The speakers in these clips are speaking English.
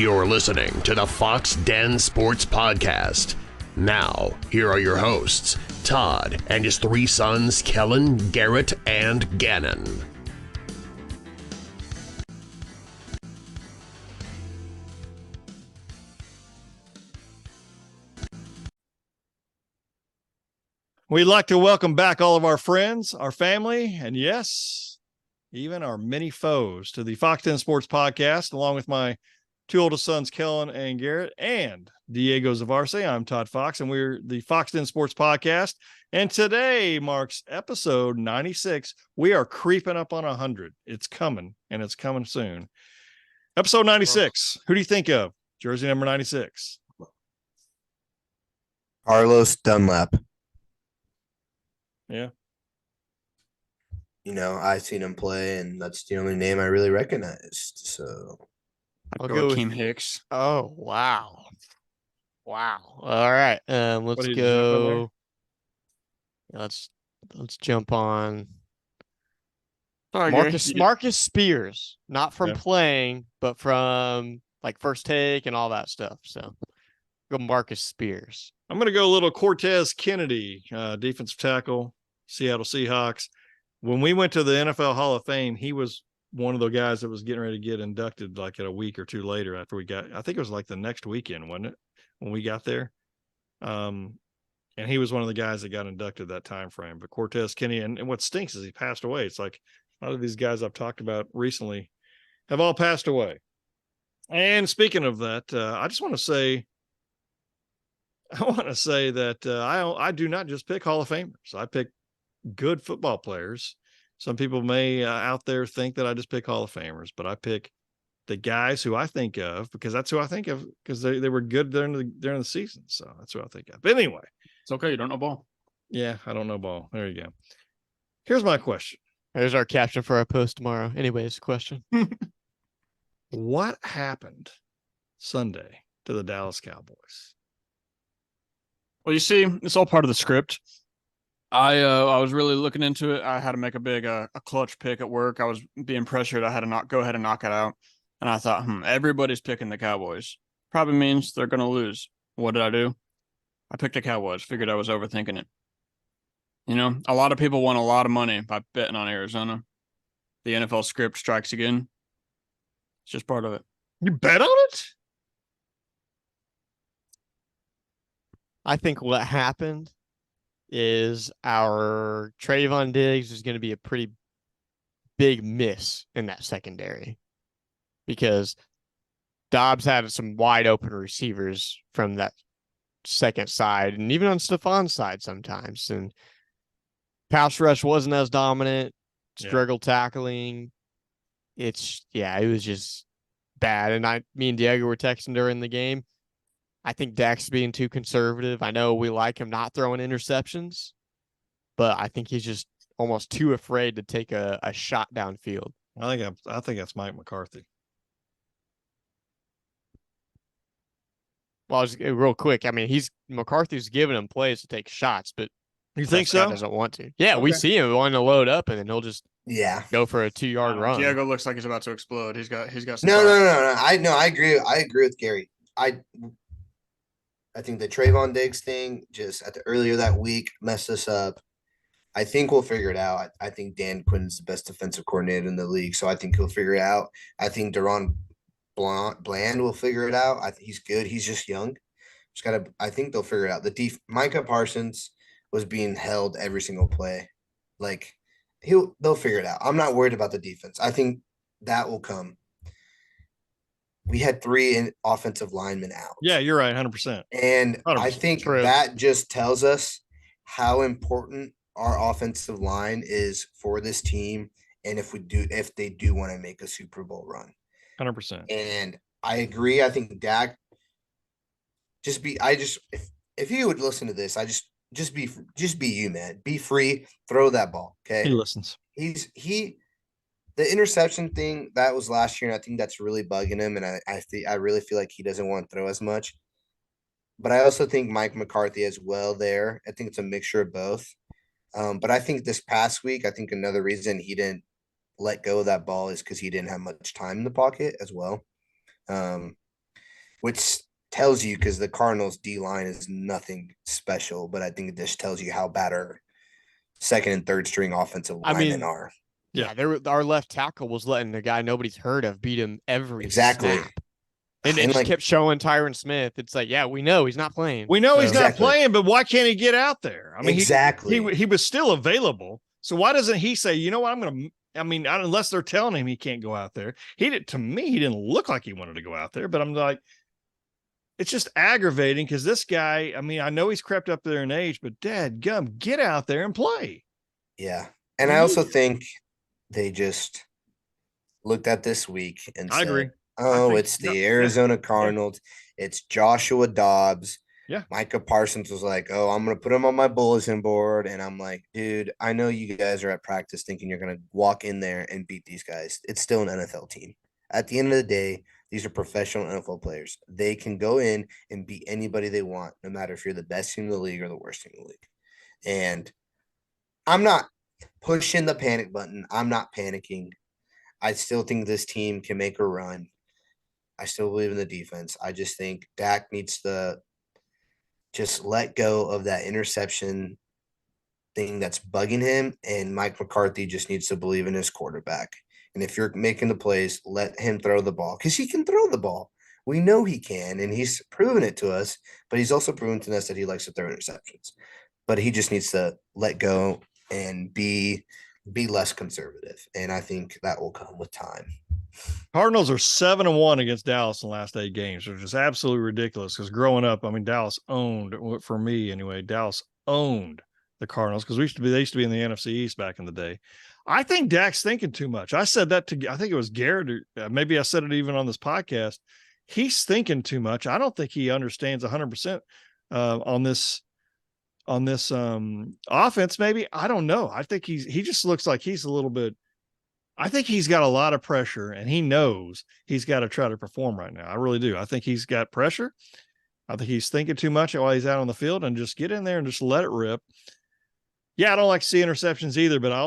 You're listening to the Fox Den Sports Podcast. Now, here are your hosts, Todd and his three sons, Kellen, Garrett, and Gannon. We'd like to welcome back all of our friends, our family, and yes, even our many foes to the Fox 10 Sports Podcast, along with my two oldest sons, Kellen and Garrett, and Diego Zavarse. I'm Todd Fox, and we're the Fox 10 Sports Podcast. And today marks episode 96. We are creeping up on 100. It's coming, and it's coming soon. Episode 96. Who do you think of? Jersey number 96. Carlos Dunlap. Yeah. You know, I've seen him play, and that's the only name I really recognized. So I'll go with Keem Hicks. Oh, wow. Wow. All right. Let's go. Let's jump on Sorry, Marcus Spears, not from playing, but from like first take and all that stuff. So go Marcus Spears. I'm going to go a little Cortez Kennedy, defensive tackle, Seattle Seahawks. When we went to the NFL Hall of Fame, he was one of the guys that was getting ready to get inducted like a week or two later after we got, I think it was like the next weekend, wasn't it, when we got there? And he was one of the guys that got inducted that time frame. But Cortez Kennedy, and what stinks is he passed away. It's like a lot of these guys I've talked about recently have all passed away. And speaking of that, I want to say that I do not just pick Hall of Famers. I pick good football players. Some people may out there think that I just pick Hall of Famers, but I pick the guys who I think of because that's who I think of because they were good during the season. So that's who I think of. But anyway, it's okay. You don't know ball. Yeah, I don't know ball. There you go. Here's my question. There's our caption for our post tomorrow. Anyways, question. What happened Sunday to the Dallas Cowboys? Well, you see, it's all part of the script. I was really looking into it. I had to make a big a clutch pick at work. I was being pressured. I had to go ahead and knock it out. And I thought, everybody's picking the Cowboys. Probably means they're going to lose. What did I do? I picked the Cowboys. Figured I was overthinking it. You know, a lot of people won a lot of money by betting on Arizona. The NFL script strikes again. It's just part of it. You bet on it? I think what happened is our Trayvon Diggs is going to be a pretty big miss in that secondary because Dobbs had some wide open receivers from that second side and even on Stefan's side sometimes. And pass rush wasn't as dominant, struggled tackling. It was just bad. And me and Diego were texting during the game. I think Dak's being too conservative. I know we like him not throwing interceptions, but I think he's just almost too afraid to take a shot downfield. I think that's Mike McCarthy. Well, real quick, I mean, McCarthy's giving him plays to take shots, but you think so? Doesn't want to. Yeah, okay. We see him wanting to load up, and then he'll just go for a 2-yard run. Diego looks like he's about to explode. He's got some No. I agree. I agree with Gary. I think the Trayvon Diggs thing just earlier that week messed us up. I think we'll figure it out. I think Dan Quinn's the best defensive coordinator in the league, so I think he'll figure it out. I think Deron Bland will figure it out. I think he's good. He's just young. I think they'll figure it out. Micah Parsons was being held every single play. Like they'll figure it out. I'm not worried about the defense. I think that will come. We had 3 offensive linemen out. Yeah, you're right, 100%. And 100%. I think that just tells us how important our offensive line is for this team, and if they do want to make a Super Bowl run. 100%. And I agree. I think Dak if you would listen to this, just be you, man. Be free. Throw that ball. Okay. He listens. The interception thing, that was last year, and I think that's really bugging him, and I really feel like he doesn't want to throw as much. But I also think Mike McCarthy as well there. I think it's a mixture of both. But I think this past week, I think another reason he didn't let go of that ball is because he didn't have much time in the pocket as well. which tells you because the Cardinals D line is nothing special, but I think it just tells you how bad our second and third string offensive linemen are. Yeah, our left tackle was letting the guy nobody's heard of beat him every Exactly. snap. And they just kept showing Tyron Smith. It's like, yeah, we know he's not playing. We know he's not playing, but why can't he get out there? I mean, he was still available. So why doesn't he say, you know what, unless they're telling him he can't go out there. To me, he didn't look like he wanted to go out there, but I'm like, it's just aggravating because this guy, I know he's crept up there in age, but dadgum, get out there and play. Yeah. And I also think they just looked at this week and said, agree. It's the Arizona Cardinals. Yeah. It's Joshua Dobbs. Yeah. Micah Parsons was like, I'm going to put him on my bulletin board. And I'm like, dude, I know you guys are at practice thinking you're going to walk in there and beat these guys. It's still an NFL team. At the end of the day, these are professional NFL players. They can go in and beat anybody they want, no matter if you're the best team in the league or the worst team in the league. And I'm not pushing the panic button. I'm not panicking. I still think this team can make a run. I still believe in the defense. I just think Dak needs to just let go of that interception thing that's bugging him, and Mike McCarthy just needs to believe in his quarterback. And if you're making the plays, let him throw the ball because he can throw the ball. We know he can, and he's proven it to us, but he's also proven to us that he likes to throw interceptions. But he just needs to let go and be less conservative, and I think that will come with time. Cardinals are 7-1 against Dallas in the last 8 games, which is absolutely ridiculous because growing up, Dallas owned, for me anyway, Dallas owned the Cardinals because they used to be in the NFC East back in the day. I think Dak's thinking too much. I said that I think it was Garrett, or maybe I said it even on this podcast. He's thinking too much. I don't think he understands 100% on this offense. Maybe, I don't know. I think he just looks like he's a little bit. I think he's got a lot of pressure, and he knows he's got to try to perform right now. I really do. I think he's got pressure. I think he's thinking too much while he's out on the field, and just get in there and just let it rip. Yeah, I don't like to see interceptions either, but I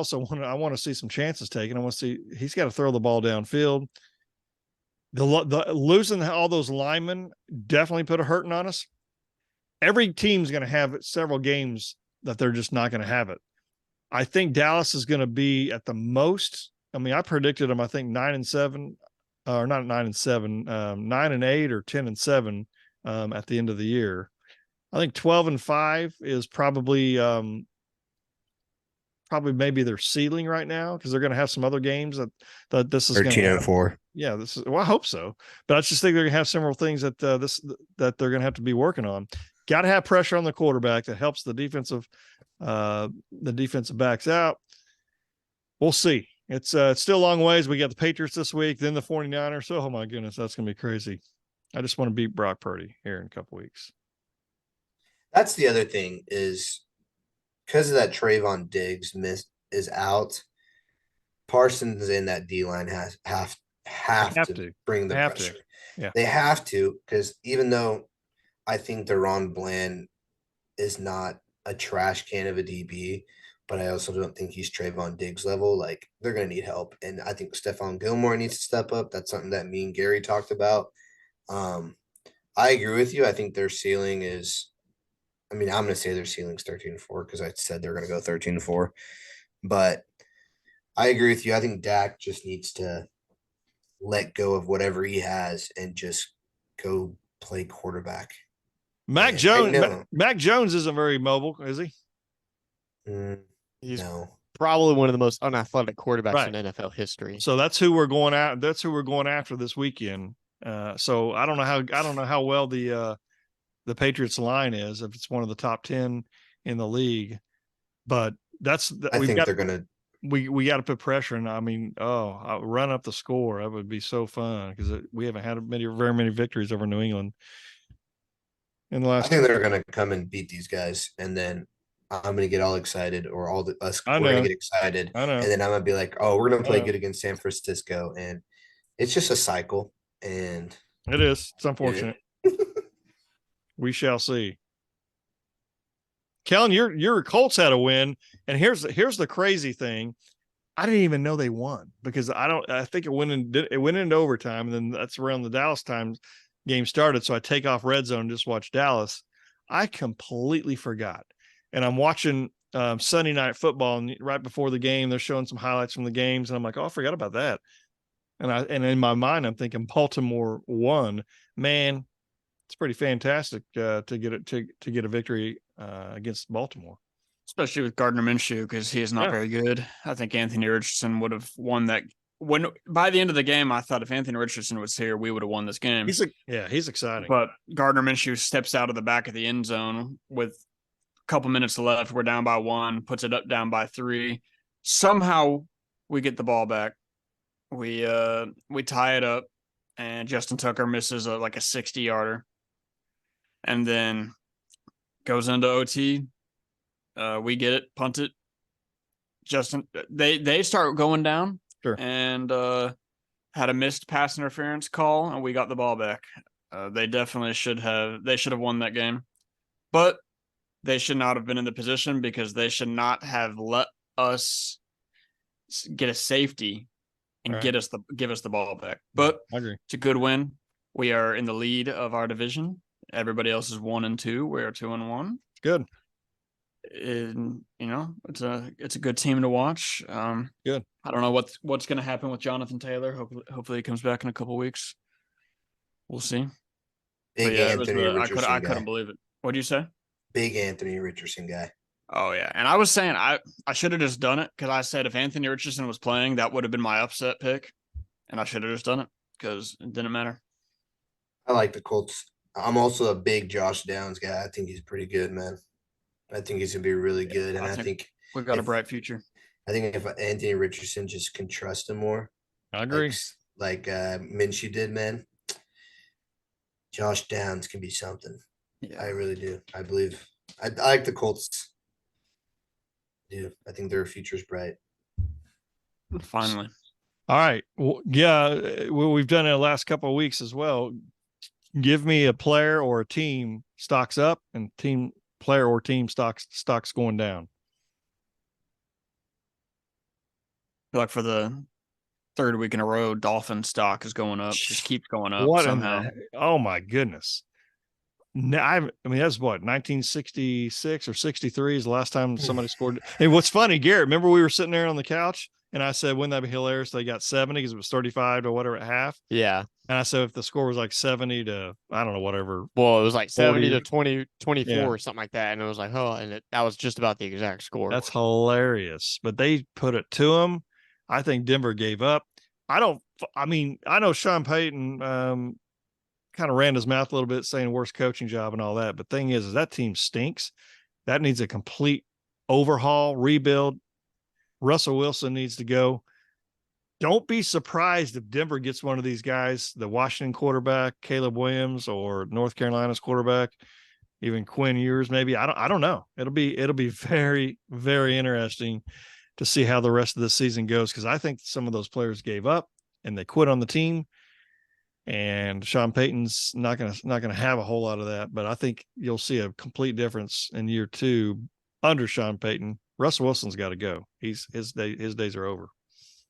want to see some chances taken. I want to see he's got to throw the ball downfield. The losing all those linemen definitely put a hurting on us. Every team's going to have several games that they're just not going to have it. I think Dallas is going to be at the most. I predicted them, I think 9-7, or not 9-7, 9-8 or 10-7 at the end of the year. I think 12-5 is probably maybe their ceiling right now because they're going to have some other games that this is 13-4. Yeah, this is. Well, I hope so, but I just think they're going to have several things that they're going to have to be working on. Got to have pressure on the quarterback that helps the defensive backs out. We'll see. It's still a long ways. We got the Patriots this week, then the 49ers. Oh my goodness, that's going to be crazy. I just want to beat Brock Purdy here in a couple weeks. That's the other thing is because of that Trayvon Diggs is out. Parsons in that D line have to bring the pressure. Yeah. They have to, because even though I think Deron Bland is not a trash can of a DB, but I also don't think he's Trayvon Diggs level. Like, they're going to need help. And I think Stephon Gilmore needs to step up. That's something that me and Gary talked about. I agree with you. I think their ceiling is, I'm going to say their ceiling's 13-4 because I said they're going to go 13-4. But I agree with you. I think Dak just needs to let go of whatever he has and just go play quarterback. Mac Jones isn't very mobile, is he? He's no. Probably one of the most unathletic quarterbacks in NFL history. So that's who we're going at. That's who we're going after this weekend. So I don't know how well the Patriots line is, if it's one of the top 10 in the league, but I think they're going to. We got to put pressure, and run up the score. That would be so fun because we haven't had very many victories over New England in the last. I think they're going to come and beat these guys, and then I'm going to get all excited, or we're going to get excited, and then I'm going to be like, "Oh, we're going to play good against San Francisco," and it's just a cycle. And it is. It's unfortunate. We shall see. Kellen, your Colts had a win, and here's the crazy thing. I didn't even know they won because I think it went into overtime, and then that's around the Dallas time. game started. So I take off red zone and just watch Dallas. I completely forgot. And I'm watching Sunday Night Football, and right before the game, they're showing some highlights from the games. And I'm like, oh, I forgot about that. And in my mind, I'm thinking Baltimore won. Man, it's pretty fantastic to get a victory against Baltimore. Especially with Gardner Minshew, because he is not very good. I think Anthony Richardson would have won that. When by the end of the game, I thought if Anthony Richardson was here, we would have won this game. He's exciting. But Gardner Minshew steps out of the back of the end zone with a couple minutes left. We're down by 1, puts it up down by 3. Somehow we get the ball back. We tie it up, and Justin Tucker misses a 60-yarder, and then goes into OT. We get it, punt it. Justin, they start going down, sure, and had a missed pass interference call, and we got the ball back. They definitely should have won that game, but they should not have been in the position because they should not have let us get a safety and give us the ball back. But I agree. It's a good win. We are in the lead of our division. Everybody else is 1-2. We are 2-1. Good. And it's a good team to watch. Good. I don't know what's going to happen with Jonathan Taylor. Hopefully he comes back in a couple weeks. We'll see. Big Anthony Richardson I couldn't believe it. What did you say? Big Anthony Richardson guy. Oh yeah, and I was saying I should have just done it because I said if Anthony Richardson was playing, that would have been my upset pick, and I should have just done it because it didn't matter. I like the Colts. I'm also a big Josh Downs guy. I think he's pretty good, man. I think he's gonna be really good, and I think we've got a bright future. I think if Anthony Richardson just can trust him more, I agree. Like Minshew did, man. Josh Downs can be something. Yeah. I really do. I believe. I like the Colts. I think their future's bright. Finally. All right. Well, yeah, we've done it the last couple of weeks as well. Give me a player or a team stocks up and player or team stocks going down. I feel like for the third week in a row, Dolphin stock is going up. Just keeps going up somehow. Oh my goodness. I mean, that's what 1966 or 63 is the last time somebody scored. And what's funny, Garrett, remember we were sitting there on the couch and I said, wouldn't that be hilarious? They got 70 because it was 35 or whatever at half. Yeah. And I said, if the score was like 70 to, I don't know, whatever. Well, it was like 70 to 24 yeah. or something like that. And it was like, that was just about the exact score. That's hilarious. But they put it to them. I think Denver gave up. I know Sean Payton, kind of ran his mouth a little bit saying worst coaching job and all that. But thing is that team stinks. That needs a complete overhaul, rebuild. Russell Wilson needs to go. Don't be surprised if Denver gets one of these guys, the Washington quarterback, Caleb Williams, or North Carolina's quarterback, even Quinn Ewers, maybe. I don't know. It'll be very, very interesting to see how the rest of the season goes. Cause I think some of those players gave up and they quit on the team. And Sean Payton's not gonna have a whole lot of that, but I think you'll see a complete difference in year 2 under Sean Payton. Russell Wilson's got to go. His days are over.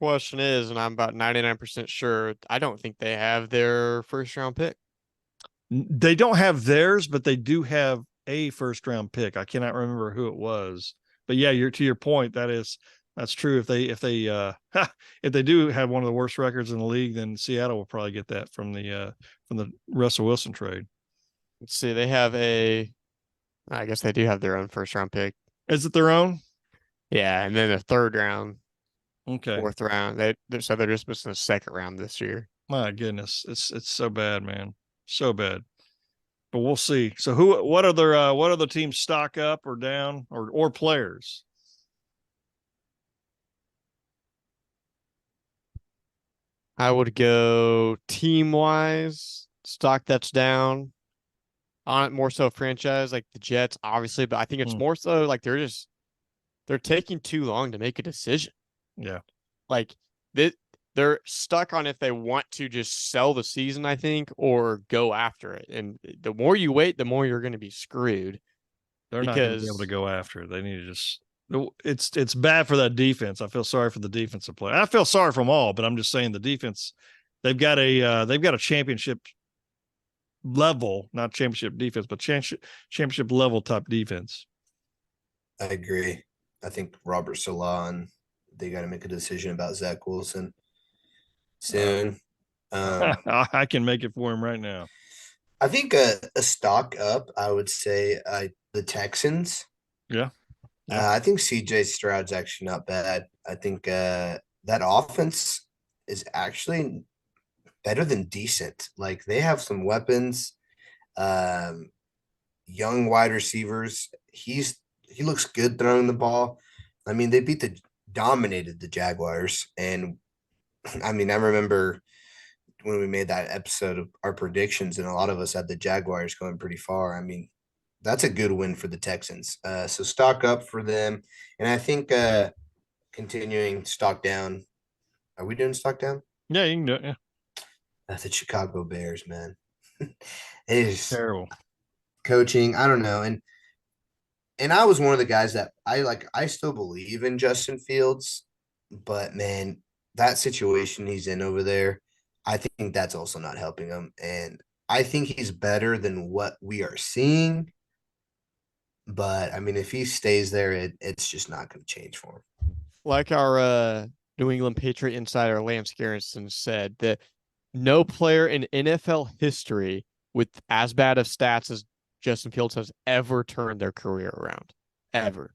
Question is, and I'm about 99% sure, I don't think they have their first round pick. They don't have theirs, but they do have a first round pick. I cannot remember who it was, but yeah, to your point, that's true. If they do have one of the worst records in the league, then Seattle will probably get that from the Russell Wilson trade. Let's see. They have I guess they do have their own first round pick. Is it their own? Yeah. And then a third round. Okay. Fourth round. They're just missing a second round this year. My goodness. It's so bad, man. So bad. But we'll see. So what other teams stock up or down or players? I would go team-wise, stock that's down. On it more so franchise like the Jets, obviously, but I think it's more so like they're taking too long to make a decision. Yeah. Like they're stuck on if they want to just sell the season, I think, or go after it. And the more you wait, the more you're going to be screwed. They're not going to be able to go after it. They need to just it's bad for that defense. I feel sorry for the defensive player. I feel sorry for them all, but I'm just saying the defense, they've got a championship level, not championship defense, but championship level type defense. I agree. I think Robert Salah, and they got to make a decision about Zach Wilson soon. I can make it for him right now. I think a stock up, I would say the Texans. Yeah. I think CJ Stroud's actually not bad. I think that offense is actually better than decent. Like they have some weapons, young wide receivers. He looks good throwing the ball. I mean, they dominated the Jaguars, and I mean, I remember when we made that episode of our predictions, and a lot of us had the Jaguars going pretty far. I mean, that's a good win for the Texans. So stock up for them. And I think continuing stock down. Are we doing stock down? Yeah, you can do it. Yeah. That's the Chicago Bears, man. It is Terrible. Coaching. I don't know. And I was one of the guys that I still believe in Justin Fields, but man, that situation he's in over there, I think that's also not helping him. And I think he's better than what we are seeing. But I mean, if he stays there, it's just not going to change for him. Like our New England Patriot insider Lance Garrison said, that no player in NFL history with as bad of stats as Justin Fields has ever turned their career around, ever.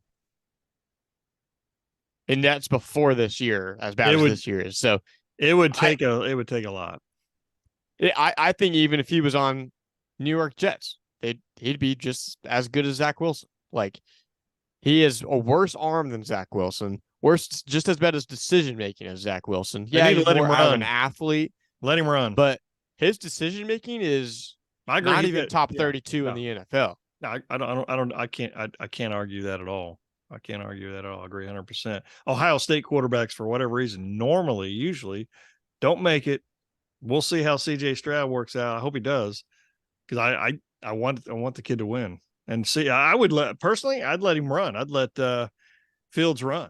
And that's before this year, as bad as this year is. So it would take a lot. I think even if he was on New York Jets, he'd be just as good as Zach Wilson. Like, he is a worse arm than Zach Wilson, just as bad as decision making as Zach Wilson. Yeah, he's more out of an athlete. Let him run. But his decision making is not even top 32 in the NFL. No, I can't argue that at all. I can't argue that at all. I agree 100%. Ohio State quarterbacks, for whatever reason, usually don't make it. We'll see how CJ Stroud works out. I hope he does, because I want the kid to win. And see, I'd let him run. I'd let Fields run.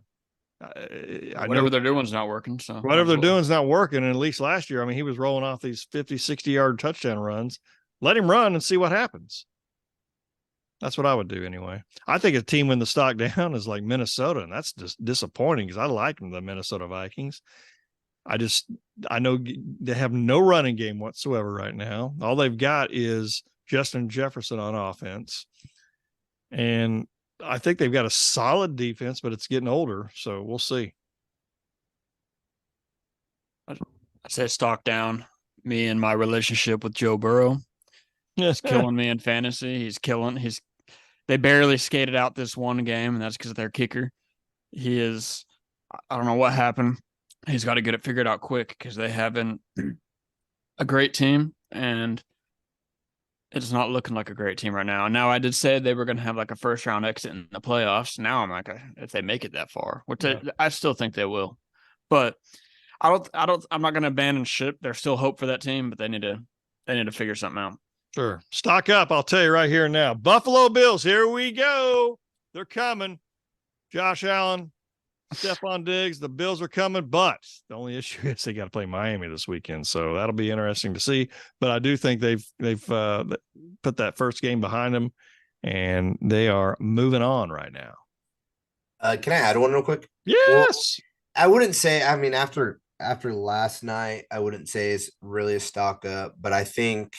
Whatever they're doing is not working. So whatever they're doing is not working. And at least last year, I mean, he was rolling off these 50, 60-yard touchdown runs. Let him run and see what happens. That's what I would do anyway. I think a team when the stock down is like Minnesota, and that's just disappointing because I like them, the Minnesota Vikings. I know they have no running game whatsoever right now. All they've got is Justin Jefferson on offense. And I think they've got a solid defense, but it's getting older, so we'll see. I say stock down. Me and my relationship with Joe Burrow. He's killing me in fantasy. They barely skated out this one game, and that's because of their kicker. I don't know what happened. He's got to get it figured out quick because they haven't a great team, and it's not looking like a great team right now. And now I did say they were going to have like a first round exit in the playoffs. Now I'm like, if they make it that far, which I still think they will, but I'm not going to abandon ship. There's still hope for that team, but they need to figure something out. Sure. Stock up. I'll tell you right here and now. Buffalo Bills, here we go. They're coming. Josh Allen, Stephon Diggs, the Bills are coming, but the only issue is they got to play Miami this weekend, so that'll be interesting to see. But I do think they've put that first game behind them, and they are moving on right now. Can I add one real quick? Yes. Well, I wouldn't say. I mean, after last night, I wouldn't say it's really a stock up, but I think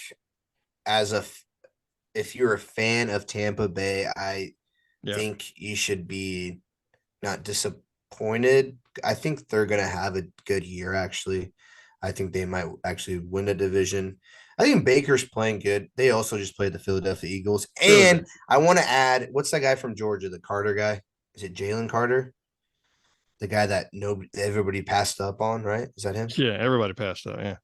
if you're a fan of Tampa Bay, I think you should be not disappointed. I think they're going to have a good year, actually. I think they might actually win the division. I think Baker's playing good. They also just played the Philadelphia Eagles. And I want to add, what's that guy from Georgia, the Carter guy? Is it Jalen Carter? The guy that everybody passed up on, right? Is that him? Yeah, everybody passed up, yeah.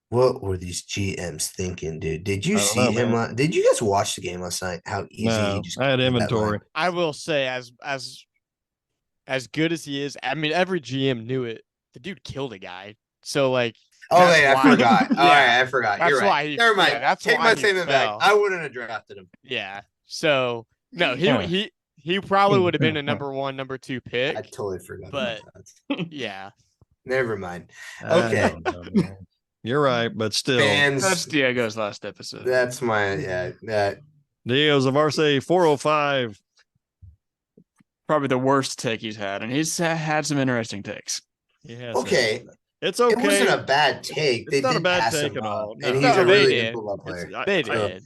What were these GMs thinking, dude? Did you see him? Did you guys watch the game last night? How easy he just I had inventory. I will say, as good as he is, I mean, every GM knew it. The dude killed a guy. So, like, I forgot. All right, I forgot. You're right. Never mind. That's Take my statement back. I wouldn't have drafted him. Yeah. So, no, he probably would have been a number 1, number 2 pick. I totally forgot. But yeah. Never mind. Okay. You're right, but still, Fans, That's Diego's last episode. that's my that Diego's of Arce 405. Probably the worst take he's had, and he's had some interesting takes. He has okay. It's It okay. wasn't a bad take. It's They not a did bad pass take him at all. up, and No. he's No, a they really did. good football player. They So, did.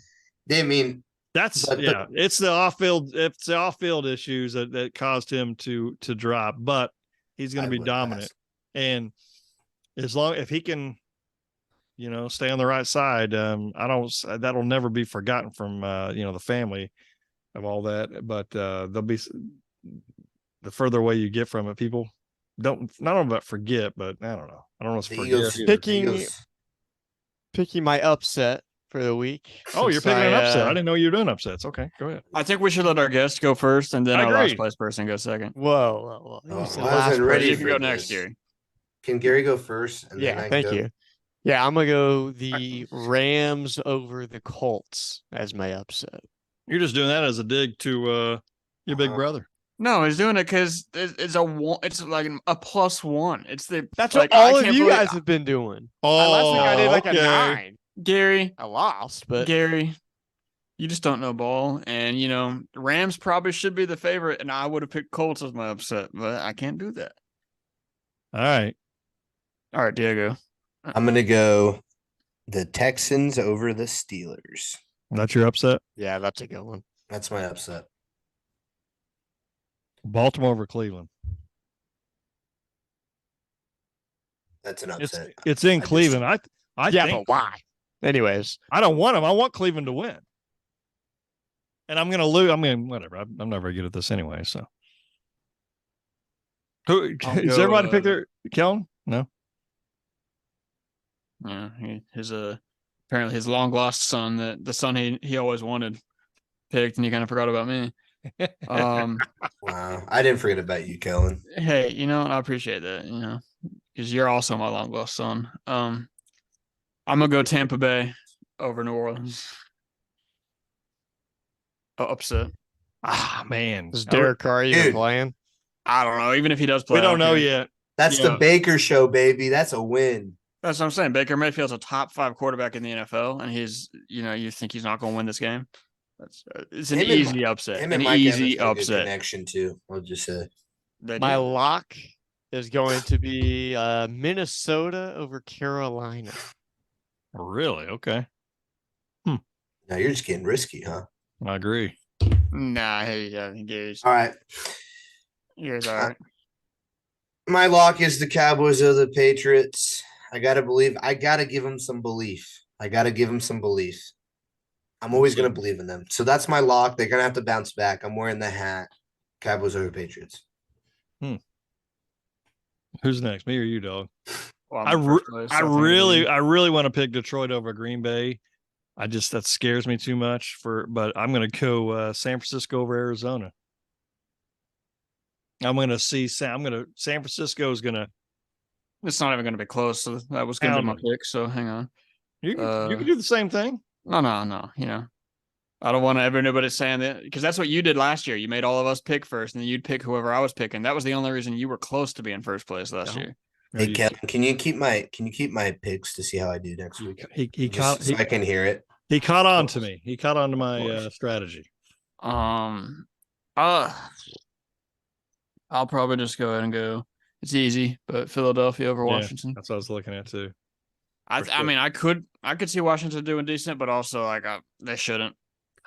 they mean That's But the- It's the off-field. It's the off-field issues that caused him to drop. But he's going I to be would dominant, pass. and if he can, stay on the right side, that'll never be forgotten from the family of all that. But there'll be the further away you get from it, people not about forget, but I don't know. I don't know if the forget. Eagles, either. Picking- Picking my upset for the week. Oh, you're since picking an upset. I uh, didn't know you were doing upsets. Okay, go ahead. I think we should let our guest go first, and then I our last agree. place person go second. Whoa. You Oh, said I last wasn't ready You person. can for go next, this. Gary. Can Gary go first? And then Yeah, I thank go? you. Yeah, I'm gonna go the Rams over the Colts as my upset. You're just doing that as a dig to your big brother. No, he's doing it because it's a one. It's like a +1. It's the That's like, what all I of can't you believe- guys have been doing. Oh, Last week I did like a okay. 9. Gary. I lost, but Gary, you just don't know ball, and Rams probably should be the favorite, and I would have picked Colts as my upset, but I can't do that. All right. All right, Diego. I'm gonna go the Texans over the Steelers. That's your upset. yeah, that's a good one. That's my upset. Baltimore over Cleveland. That's an It's upset. it's in just- Cleveland. I Yeah, think but why? Anyways, I don't want them. I want Cleveland to win. And I'm going to lose. I mean, whatever. I'm not very good at this anyway. So, who I'll does go, everybody pick their Kellen? No. Yeah, his apparently his long lost son, the son he always wanted, picked, and he kind of forgot about me. Wow, I didn't forget about you, Kellen. Hey, I appreciate that, because you're also my long lost son. I'm gonna go Tampa Bay over New Orleans. Upset. Ah, man. is Derek Carr even Dude. playing? I don't know. Even if he does play, We don't I know care. yet. That's Yeah. the Baker show, baby. That's a win. That's what I'm saying. Baker Mayfield's a top 5 quarterback in the NFL, and he's, you think he's not going to win this game? It's an Him and easy upset. Him An and Mike easy Evans got a good upset. connection too. I'll just say. They My do. lock is going to be Minnesota over Carolina. Really? Okay. Now you're just getting risky, huh? I agree. Nah, hey, Gary's All right. all right. My lock is the Cowboys over the Patriots. I gotta give them some belief. I'm always gonna believe in them. So that's my lock. They're gonna have to bounce back. I'm wearing the hat. Cowboys over Patriots. Who's next? Me or you, dog? Well, I I'm in first place, so I think really want to pick Detroit over Green Bay. That scares me too much but I'm going to go San Francisco over Arizona. San Francisco is going to, it's not even going to be close. So that was going to be my Pound pick. So hang on. you can do the same thing. No. I don't want everybody saying that, because that's what you did last year. You made all of us pick first, and then you'd pick whoever I was picking. That was the only reason you were close to being first place last year. Hey Kevin, can you keep my picks to see how I do next week? He Just so I can hear it. He caught on to me. He caught on to my strategy. I'll probably just go ahead and go. It's easy, but Philadelphia over Yeah. Washington. That's what I was looking at too. I for sure. mean, I could see Washington doing decent, but also they shouldn't.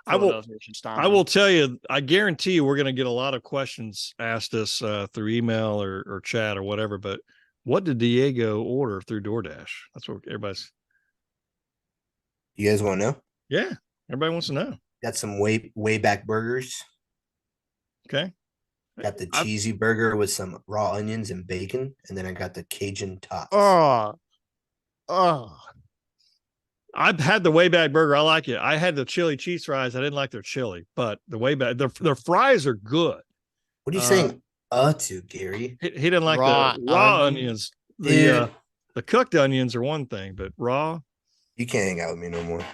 I will- Philadelphia should stop I them. will tell you, I guarantee you we're going to get a lot of questions asked us through email or chat or whatever, but what did Diego order through DoorDash? That's what everybody's. You guys want to know? Yeah. Everybody wants to know. Got some way back burgers. Okay. Got the I've- cheesy burger with some raw onions and bacon, and then I got the Cajun tots. Oh, I've had the way back burger. I like it. I had the chili cheese fries. I didn't like their chili, but the way back, their fries are good. What are you Uh, saying? To Gary. He didn't like Raw the raw onions. onions. Dude. The cooked onions are one thing, but raw, You can't hang out with me no more. I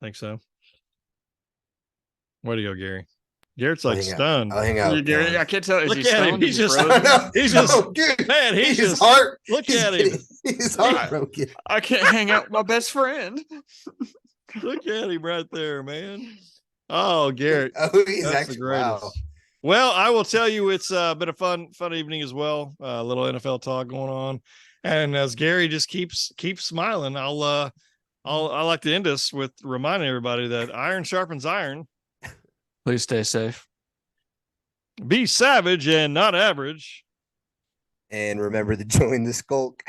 think so. Where do you go, Gary? Garrett's I'll like hang out. stunned. I'll hang out. with Gary, Cam. I can't tell. Is Look he at him. stoned? He's Is he just- frozen? He's just Dude, man. He's his just heart. look he's at him. getting- His heartbroken. I can't hang out with my best friend. Look at him right there, man. Oh, Garrett. Oh, he's That's the actually greatest. wow. Well, I will tell you, it's been a fun evening as well. A little NFL talk going on, and as Gary just keeps smiling, I like to end us with reminding everybody that iron sharpens iron. Please stay safe. Be savage and not average. And remember to join the skulk.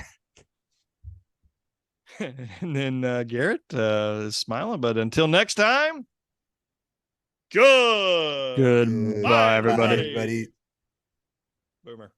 And then Garrett is smiling, but until next time, good. Goodbye, everybody. everybody. Boomer.